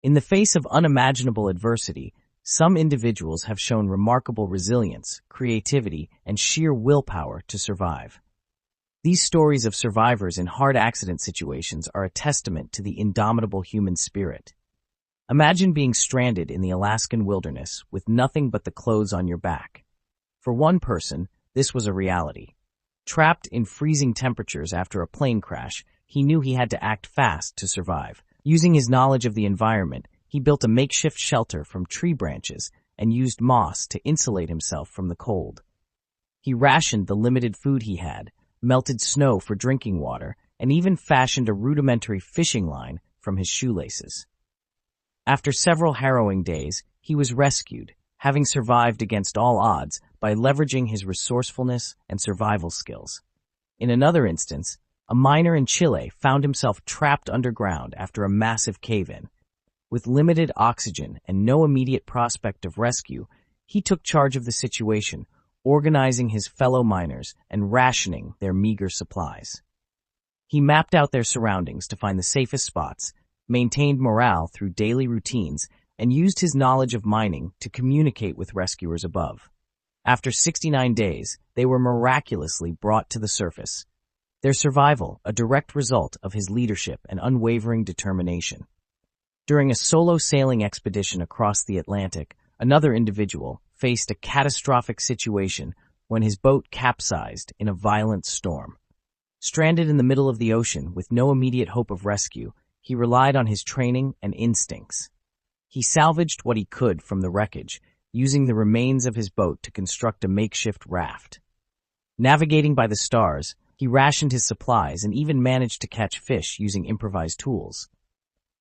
In the face of unimaginable adversity, some individuals have shown remarkable resilience, creativity, and sheer willpower to survive. These stories of survivors in hard accident situations are a testament to the indomitable human spirit. Imagine being stranded in the Alaskan wilderness with nothing but the clothes on your back. For one person, this was a reality. Trapped in freezing temperatures after a plane crash, he knew he had to act fast to survive. Using his knowledge of the environment, he built a makeshift shelter from tree branches and used moss to insulate himself from the cold. He rationed the limited food he had, melted snow for drinking water, and even fashioned a rudimentary fishing line from his shoelaces. After several harrowing days, he was rescued, having survived against all odds by leveraging his resourcefulness and survival skills. In another instance, a miner in Chile found himself trapped underground after a massive cave-in. With limited oxygen and no immediate prospect of rescue, he took charge of the situation, organizing his fellow miners and rationing their meager supplies. He mapped out their surroundings to find the safest spots, maintained morale through daily routines, and used his knowledge of mining to communicate with rescuers above. After 69 days, they were miraculously brought to the surface. Their survival, a direct result of his leadership and unwavering determination. During a solo sailing expedition across the Atlantic, another individual faced a catastrophic situation when his boat capsized in a violent storm. Stranded in the middle of the ocean with no immediate hope of rescue, he relied on his training and instincts. He salvaged what he could from the wreckage, using the remains of his boat to construct a makeshift raft. Navigating by the stars, he rationed his supplies and even managed to catch fish using improvised tools.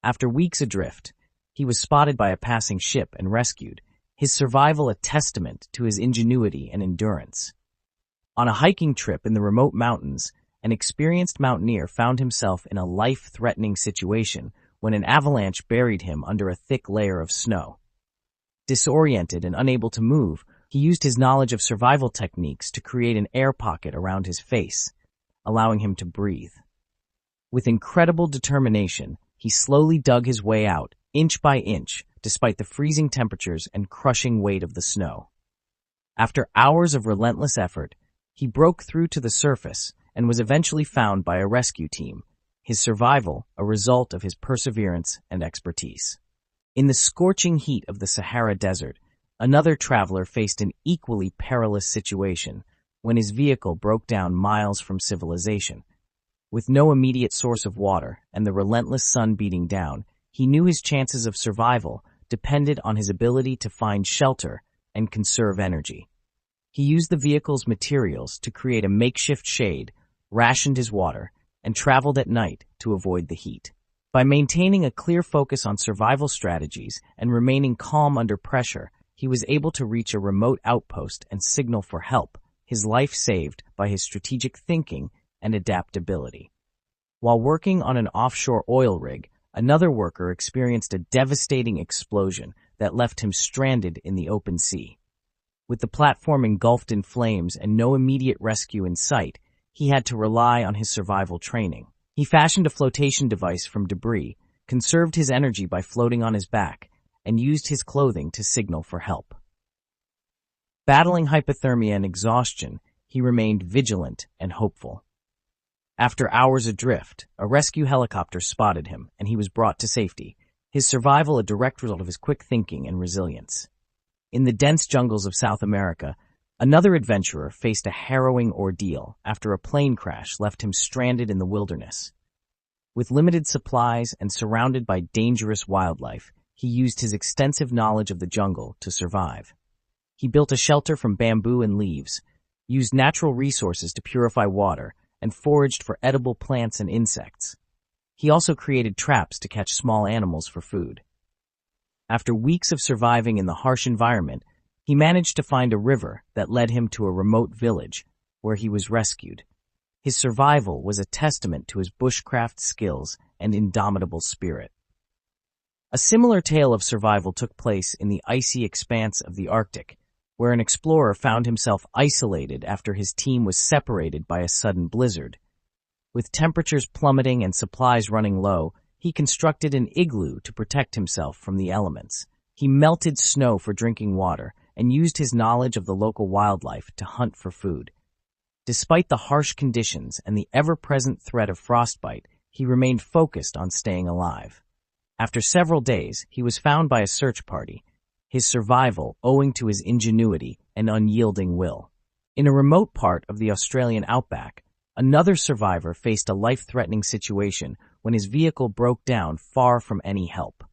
After weeks adrift, he was spotted by a passing ship and rescued, his survival a testament to his ingenuity and endurance. On a hiking trip in the remote mountains, an experienced mountaineer found himself in a life-threatening situation when an avalanche buried him under a thick layer of snow. Disoriented and unable to move, he used his knowledge of survival techniques to create an air pocket around his face, allowing him to breathe. With incredible determination, he slowly dug his way out, inch by inch, despite the freezing temperatures and crushing weight of the snow. After hours of relentless effort, he broke through to the surface and was eventually found by a rescue team, his survival a result of his perseverance and expertise. In the scorching heat of the Sahara Desert, another traveler faced an equally perilous situation when his vehicle broke down miles from civilization. With no immediate source of water and the relentless sun beating down, he knew his chances of survival depended on his ability to find shelter and conserve energy. He used the vehicle's materials to create a makeshift shade, rationed his water, and traveled at night to avoid the heat. By maintaining a clear focus on survival strategies and remaining calm under pressure, he was able to reach a remote outpost and signal for help, his life saved by his strategic thinking and adaptability. While working on an offshore oil rig, another worker experienced a devastating explosion that left him stranded in the open sea. With the platform engulfed in flames and no immediate rescue in sight, he had to rely on his survival training. He fashioned a flotation device from debris, conserved his energy by floating on his back, and used his clothing to signal for help. Battling hypothermia and exhaustion, he remained vigilant and hopeful. After hours adrift, a rescue helicopter spotted him, and he was brought to safety, his survival a direct result of his quick thinking and resilience. In the dense jungles of South America, another adventurer faced a harrowing ordeal after a plane crash left him stranded in the wilderness. With limited supplies and surrounded by dangerous wildlife, he used his extensive knowledge of the jungle to survive. He built a shelter from bamboo and leaves, used natural resources to purify water, and foraged for edible plants and insects. He also created traps to catch small animals for food. After weeks of surviving in the harsh environment, he managed to find a river that led him to a remote village where he was rescued. His survival was a testament to his bushcraft skills and indomitable spirit. A similar tale of survival took place in the icy expanse of the Arctic, where an explorer found himself isolated after his team was separated by a sudden blizzard. With temperatures plummeting and supplies running low, He constructed an igloo to protect himself from the elements. He melted snow for drinking water and used his knowledge of the local wildlife to hunt for food. Despite the harsh conditions and the ever-present threat of frostbite, he remained focused on staying alive. After several days, he was found by a search party, his survival owing to his ingenuity and unyielding will. In a remote part of the Australian outback, another survivor faced a life-threatening situation when his vehicle broke down far from any help.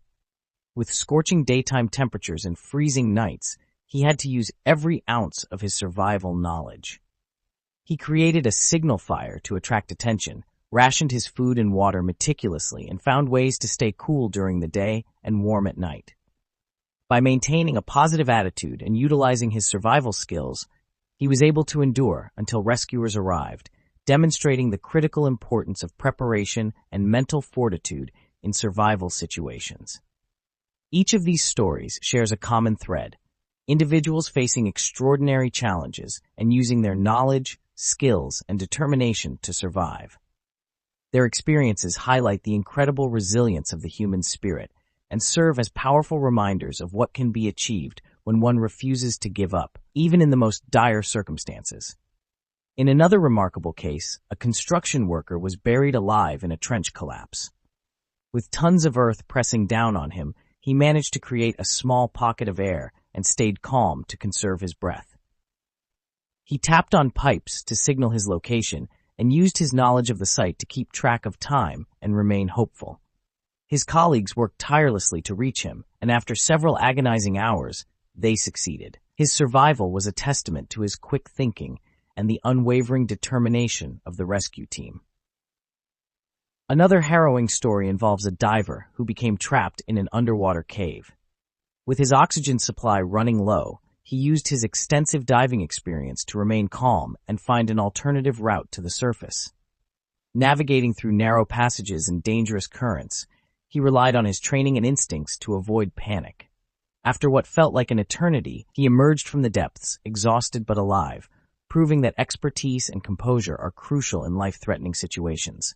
With scorching daytime temperatures and freezing nights, he had to use every ounce of his survival knowledge. He created a signal fire to attract attention, rationed his food and water meticulously, and found ways to stay cool during the day and warm at night. By maintaining a positive attitude and utilizing his survival skills, he was able to endure until rescuers arrived, demonstrating the critical importance of preparation and mental fortitude in survival situations. Each of these stories shares a common thread: individuals facing extraordinary challenges and using their knowledge, skills, and determination to survive. Their experiences highlight the incredible resilience of the human spirit and serve as powerful reminders of what can be achieved when one refuses to give up, even in the most dire circumstances. In another remarkable case, a construction worker was buried alive in a trench collapse. With tons of earth pressing down on him, he managed to create a small pocket of air and stayed calm to conserve his breath. He tapped on pipes to signal his location and used his knowledge of the site to keep track of time and remain hopeful. His colleagues worked tirelessly to reach him, and after several agonizing hours, they succeeded. His survival was a testament to his quick thinking and the unwavering determination of the rescue team. Another harrowing story involves a diver who became trapped in an underwater cave. With his oxygen supply running low, he used his extensive diving experience to remain calm and find an alternative route to the surface. Navigating through narrow passages and dangerous currents, he relied on his training and instincts to avoid panic. After what felt like an eternity, he emerged from the depths, exhausted but alive, proving that expertise and composure are crucial in life-threatening situations.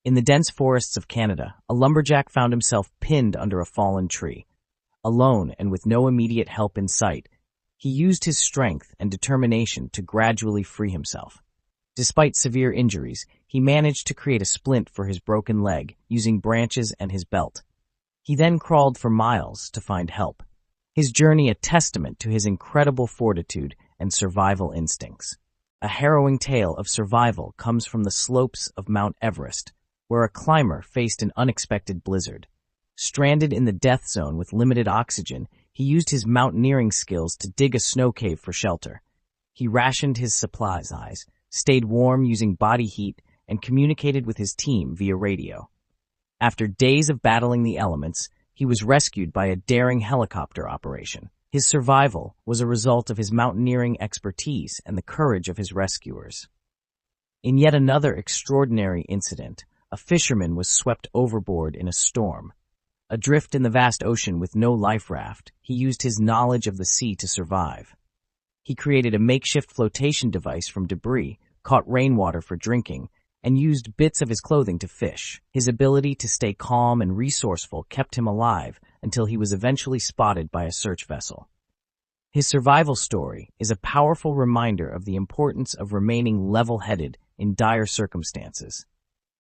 In the dense forests of Canada, a lumberjack found himself pinned under a fallen tree. Alone and with no immediate help in sight, he used his strength and determination to gradually free himself. Despite severe injuries, he managed to create a splint for his broken leg using branches and his belt. He then crawled for miles to find help, his journey a testament to his incredible fortitude and survival instincts. A harrowing tale of survival comes from the slopes of Mount Everest, where a climber faced an unexpected blizzard. Stranded in the death zone with limited oxygen, he used his mountaineering skills to dig a snow cave for shelter. He rationed his supplies, stayed warm using body heat, and communicated with his team via radio. After days of battling the elements, he was rescued by a daring helicopter operation. His survival was a result of his mountaineering expertise and the courage of his rescuers. In yet another extraordinary incident, a fisherman was swept overboard in a storm. Adrift in the vast ocean with no life raft, he used his knowledge of the sea to survive. He created a makeshift flotation device from debris, caught rainwater for drinking, and used bits of his clothing to fish. His ability to stay calm and resourceful kept him alive until he was eventually spotted by a search vessel. His survival story is a powerful reminder of the importance of remaining level-headed in dire circumstances.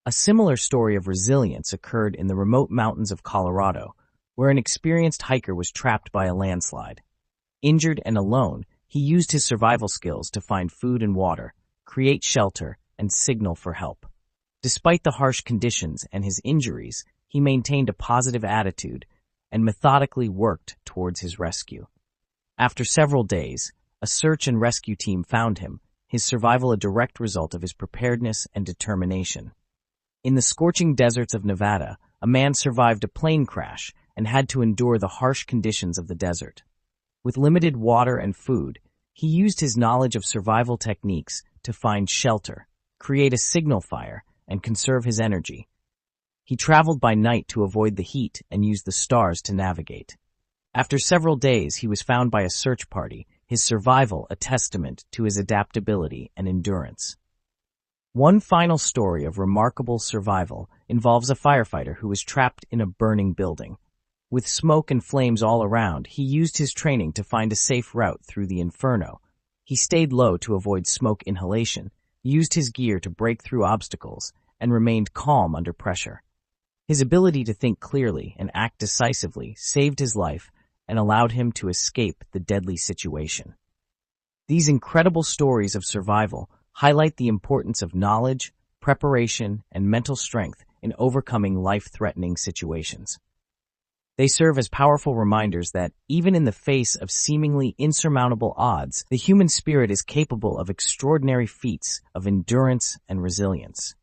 A similar story of resilience occurred in the remote mountains of Colorado, where an experienced hiker was trapped by a landslide. Injured and alone, he used his survival skills to find food and water, create shelter, and signal for help. Despite the harsh conditions and his injuries, he maintained a positive attitude and methodically worked towards his rescue. After several days, a search and rescue team found him, his survival a direct result of his preparedness and determination. In the scorching deserts of Nevada, a man survived a plane crash and had to endure the harsh conditions of the desert. With limited water and food, he used his knowledge of survival techniques to find shelter, create a signal fire, and conserve his energy. He traveled by night to avoid the heat and used the stars to navigate. After several days, he was found by a search party, his survival a testament to his adaptability and endurance. One final story of remarkable survival involves a firefighter who was trapped in a burning building. With smoke and flames all around, he used his training to find a safe route through the inferno. He stayed low to avoid smoke inhalation, used his gear to break through obstacles, and remained calm under pressure. His ability to think clearly and act decisively saved his life and allowed him to escape the deadly situation. These incredible stories of survival highlight the importance of knowledge, preparation, and mental strength in overcoming life-threatening situations. They serve as powerful reminders that, even in the face of seemingly insurmountable odds, the human spirit is capable of extraordinary feats of endurance and resilience.